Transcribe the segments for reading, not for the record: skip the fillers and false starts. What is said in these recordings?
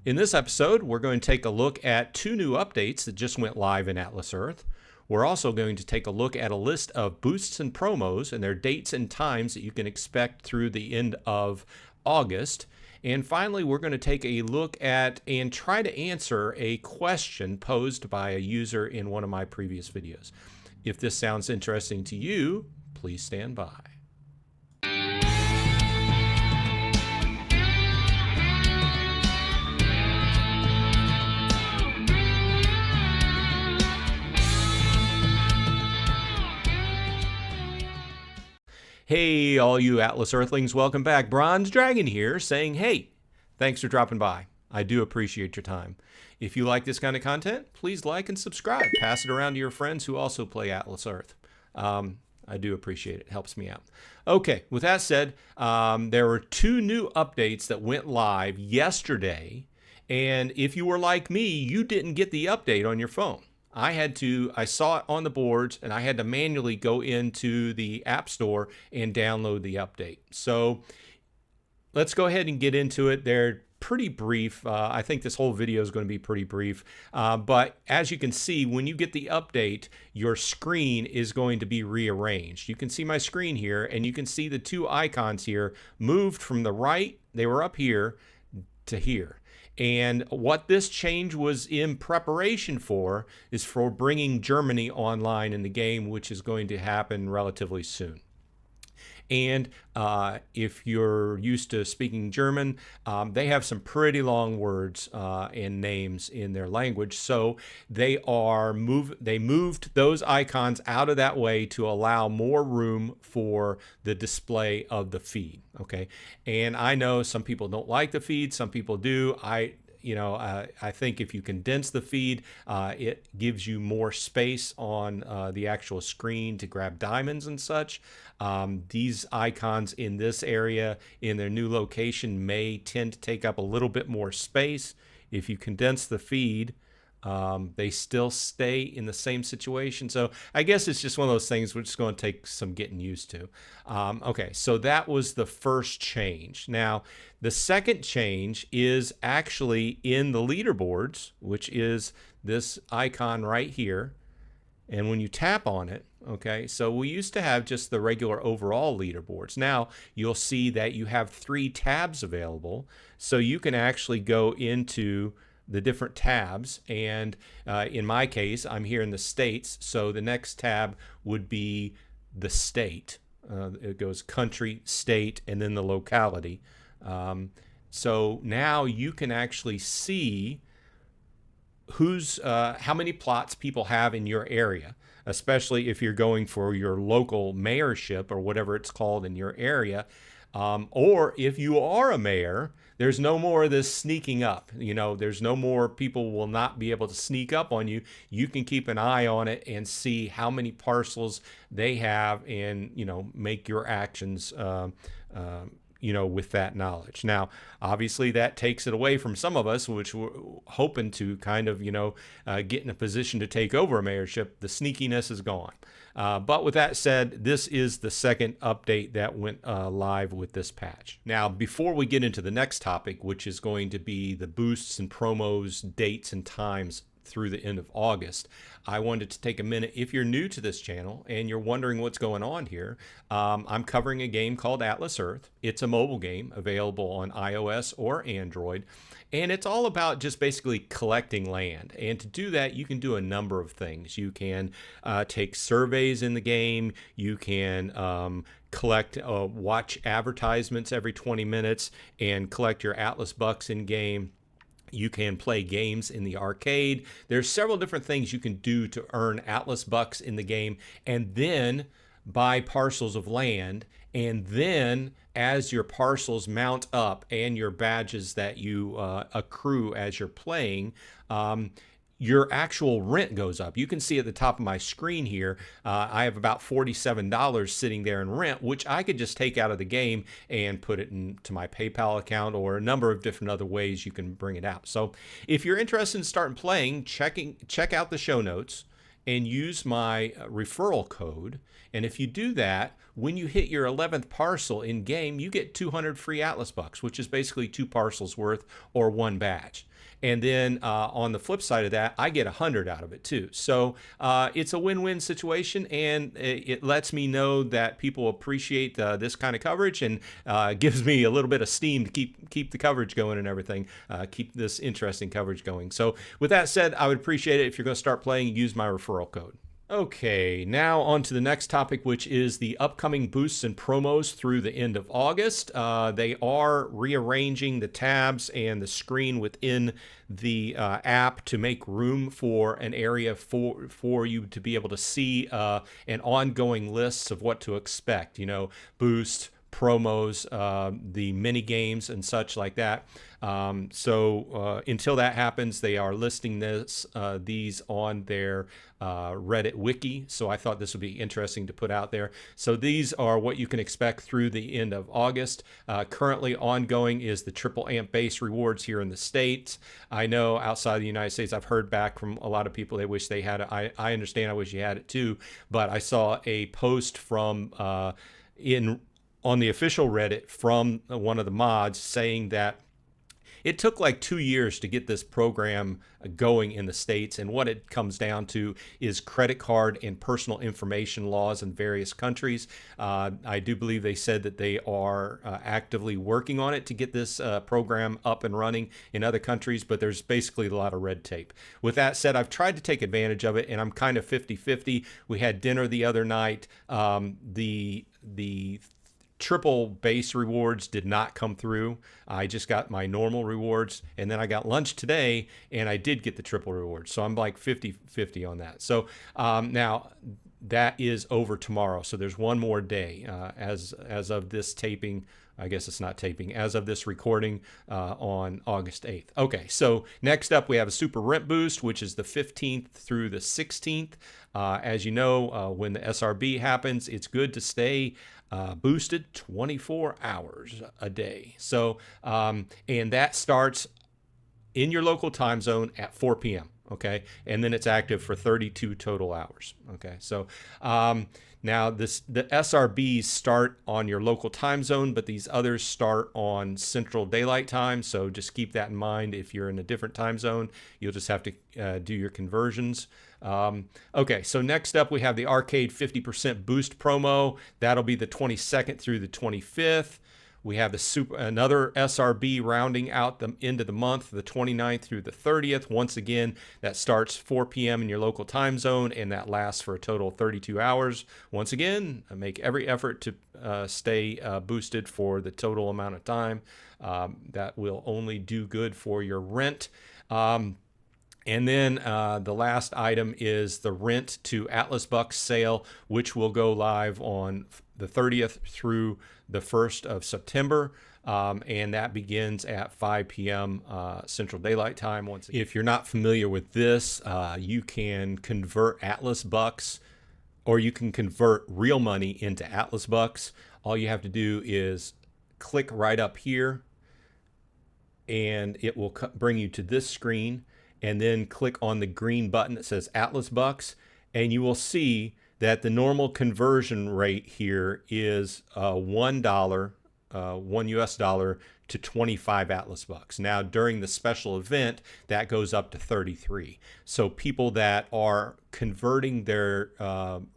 In this episode, we're going to take a look at two new updates that just went live in Atlas Earth. We're also going to take a look at a list of boosts and promos and their dates and times that you can expect through the end of August. And finally, we're going to take a look at and try to answer a question posed by a user in one of my previous videos. If this sounds interesting to you, please stand by. Hey, all you Atlas Earthlings, welcome back. Bronze Dragon here saying, hey, thanks for dropping by. I do appreciate your time. If you like this kind of content, please like and subscribe. Pass it around to your friends who also play Atlas Earth. I do appreciate it. It helps me out. Okay, with that said, there were two new updates that went live yesterday. And if you were like me, you didn't get the update on your phone. I saw it on the boards and I had to manually go into the App Store and download the update. So let's go ahead and get into it. They're pretty brief. I think this whole video is going to be pretty brief. But as you can see, when you get the update, your screen is going to be rearranged. You can see my screen here and you can see the two icons here moved from the right. They were up here to here. And what this change was in preparation for is for bringing Germany online in the game, which is going to happen relatively soon. And if you're used to speaking German, they have some pretty long words and names in their language. So they moved those icons out of that way to allow more room for the display of the feed. Okay, and I know some people don't like the feed, some people do. I think if you condense the feed, it gives you more space on the actual screen to grab diamonds and such. These icons in this area in their new location may tend to take up a little bit more space. If you condense the feed, they still stay in the same situation. So I guess it's just one of those things which is going to take some getting used to. Okay, so that was the first change. Now, the second change is actually in the leaderboards, which is this icon right here. And when you tap on it, okay, so we used to have just the regular overall leaderboards. Now you'll see that you have 3 tabs available. So you can actually go into the different tabs, and in my case I'm here in the States, so the next tab would be the state. It goes country, state, and then the locality. So now you can actually see how many plots people have in your area, especially if you're going for your local mayorship or whatever it's called in your area. Or if you are a mayor, there's no more of this sneaking up. There's no more people will not be able to sneak up on you. You can keep an eye on it and see how many parcels they have and, make your actions, with that knowledge. Now, obviously that takes it away from some of us, which we're hoping to kind of, get in a position to take over a mayorship. The sneakiness is gone. But with that said, this is the second update that went live with this patch. Now, before we get into the next topic, which is going to be the boosts and promos, dates and times through the end of August, I wanted to take a minute. If you're new to this channel and you're wondering what's going on here, I'm covering a game called Atlas Earth. It's a mobile game available on iOS or Android. And it's all about just basically collecting land. And to do that, you can do a number of things. You can take surveys in the game. You can watch advertisements every 20 minutes and collect your Atlas bucks in game. You can play games in the arcade. There's several different things you can do to earn Atlas bucks in the game and then buy parcels of land. And then as your parcels mount up and your badges that you accrue as you're playing, your actual rent goes up. You can see at the top of my screen here, I have about $47 sitting there in rent, which I could just take out of the game and put it into my PayPal account or a number of different other ways you can bring it out. So if you're interested in starting playing, check out the show notes. and use my referral code. And if you do that, when you hit your 11th parcel in game, you get 200 free Atlas bucks, which is basically 2 parcels worth or 1 badge. And then on the flip side of that, I get 100 out of it too. So it's a win-win situation, and it lets me know that people appreciate this kind of coverage, and gives me a little bit of steam to keep the coverage going and everything, keep this interesting coverage going. So with that said, I would appreciate it if you're going to start playing, use my referral code. Okay, now on to the next topic, which is the upcoming boosts and promos through the end of August. They are rearranging the tabs and the screen within the app to make room for an area for you to be able to see an ongoing list of what to expect. You know, boost, promos, the mini games and such like that. So until that happens, they are listing these on their Reddit wiki. So I thought this would be interesting to put out there. So these are what you can expect through the end of August. Currently ongoing is the triple amp base rewards here in the States. I know outside the United States, I've heard back from a lot of people, they wish they had it. I understand, I wish you had it too, but I saw a post from on the official Reddit from one of the mods saying that it took like 2 years to get this program going in the States, and what it comes down to is credit card and personal information laws in various countries. I do believe they said that they are actively working on it to get this program up and running in other countries, but there's basically a lot of red tape. With that said, I've tried to take advantage of it, and I'm kind of 50-50. We had dinner the other night. The triple base rewards did not come through. I just got my normal rewards, and then I got lunch today and I did get the triple rewards. So I'm like 50-50 on that. So now that is over tomorrow. So there's one more day as of this taping. I guess it's not taping, as of this recording on August 8th. Okay, so next up we have a super rent boost, which is the 15th through the 16th. As you know, when the SRB happens, it's good to stay boosted 24 hours a day. So, and that starts in your local time zone at 4 p.m. Okay, and then it's active for 32 total hours. Okay, so now the SRBs start on your local time zone, but these others start on Central Daylight Time. So just keep that in mind. If you're in a different time zone, you'll just have to do your conversions. Okay, so next up we have the Arcade 50% Boost promo. That'll be the 22nd through the 25th. We have another SRB rounding out the end of the month, the 29th through the 30th. Once again, that starts 4 p.m. in your local time zone, and that lasts for a total of 32 hours. Once again, make every effort to stay boosted for the total amount of time. That will only do good for your rent. And then the last item is the Rent to Atlas Bucks sale, which will go live on the 30th through the 1st of September. And that begins at 5 p.m. Central Daylight Time. Once again, if you're not familiar with this, you can convert Atlas Bucks, or you can convert real money into Atlas Bucks. All you have to do is click right up here, and it will bring you to this screen. And then click on the green button that says Atlas Bucks, and you will see that the normal conversion rate here is $1, $1 US to 25 Atlas Bucks. Now, during the special event, that goes up to 33. So people that are converting their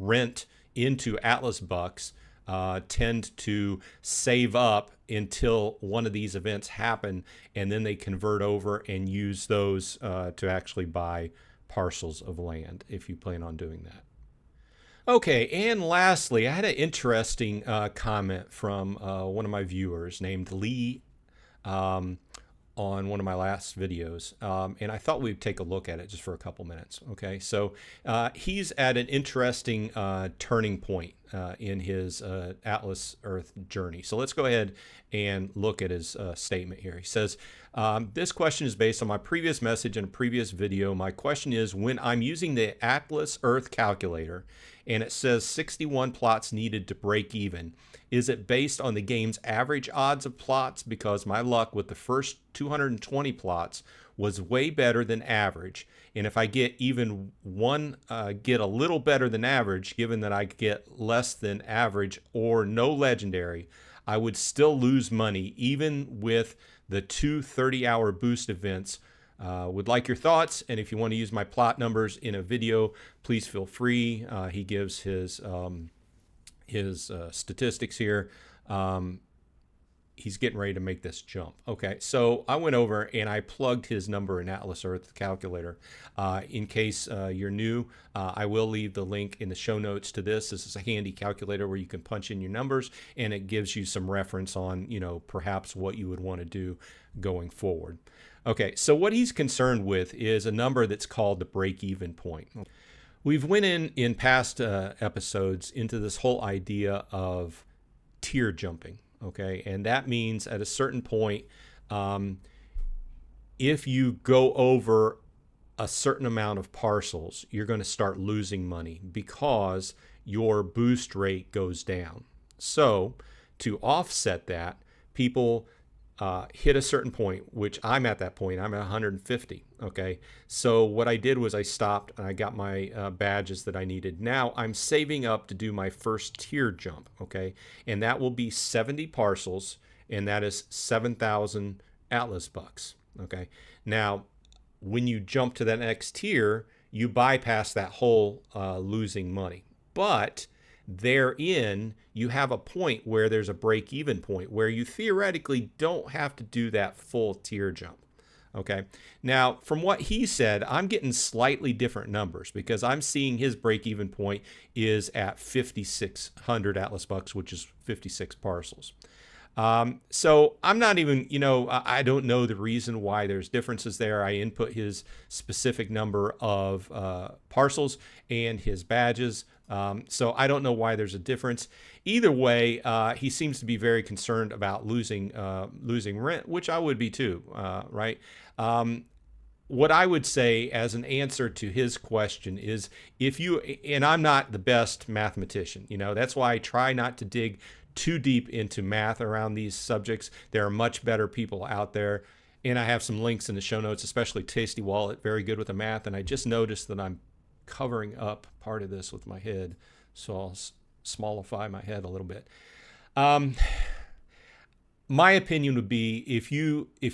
rent into Atlas Bucks tend to save up until one of these events happen, and then they convert over and use those to actually buy parcels of land, if you plan on doing that. Okay, and lastly, I had an interesting comment from one of my viewers named Lee on one of my last videos, and I thought we'd take a look at it just for a couple minutes. Okay, so he's at an interesting turning point in his Atlas Earth journey. So let's go ahead and look at his statement here. He says, this question is based on my previous message in a previous video. My question is, when I'm using the Atlas Earth calculator and it says 61 plots needed to break even, is it based on the game's average odds of plots? Because my luck with the first 220 plots was way better than average. And if I get even one, get a little better than average, given that I get less than average or no legendary, I would still lose money even with the two 30-hour boost events. Would like your thoughts, and if you want to use my plot numbers in a video, please feel free. He gives his statistics here. He's getting ready to make this jump. Okay, so I went over and I plugged his number in Atlas Earth calculator. In case you're new, I will leave the link in the show notes to this. This is a handy calculator where you can punch in your numbers, and it gives you some reference on, perhaps what you would want to do going forward. Okay, so what he's concerned with is a number that's called the break-even point. We've went in past episodes into this whole idea of tier jumping, okay? And that means at a certain point, if you go over a certain amount of parcels, you're going to start losing money because your boost rate goes down. So to offset that, people hit a certain point, which I'm at that point. I'm at 150. Okay. So what I did was I stopped and I got my badges that I needed. Now I'm saving up to do my first tier jump. Okay. And that will be 70 parcels, and that is 7,000 Atlas bucks. Okay. Now, when you jump to that next tier, you bypass that whole losing money. But therein, you have a point where there's a break-even point where you theoretically don't have to do that full tier jump. Okay. Now, from what he said, I'm getting slightly different numbers because I'm seeing his break-even point is at 5,600 Atlas bucks, which is 56 parcels. So I'm not even, I don't know the reason why there's differences there. I input his specific number of parcels and his badges. So I don't know why there's a difference. Either way, he seems to be very concerned about losing rent, which I would be too, right? What I would say as an answer to his question is and I'm not the best mathematician, that's why I try not to dig too deep into math around these subjects. There are much better people out there. And I have some links in the show notes, especially Tasty Wallet, very good with the math. And I just noticed that I'm covering up part of this with my head. So I'll smallify my head a little bit. My opinion would be if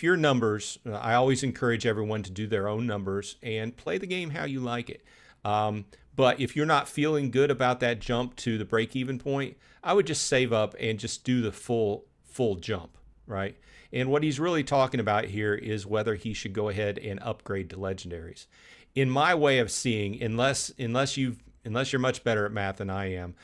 your numbers, I always encourage everyone to do their own numbers and play the game how you like it. But if you're not feeling good about that jump to the break-even point, I would just save up and just do the full jump, right? And what he's really talking about here is whether he should go ahead and upgrade to legendaries. In my way of seeing, unless you're much better at math than I am,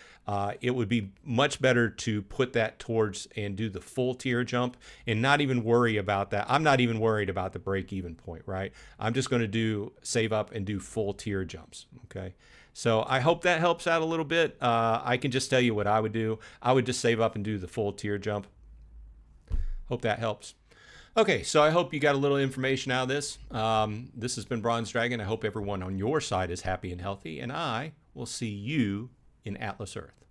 it would be much better to put that towards and do the full tier jump and not even worry about that. I'm not even worried about the break-even point, right? I'm just going to save up and do full tier jumps, okay? So I hope that helps out a little bit. I can just tell you what I would do. I would just save up and do the full tier jump. Hope that helps. Okay, so I hope you got a little information out of this. This has been Bronze Dragon. I hope everyone on your side is happy and healthy, and I will see you in Atlas Earth.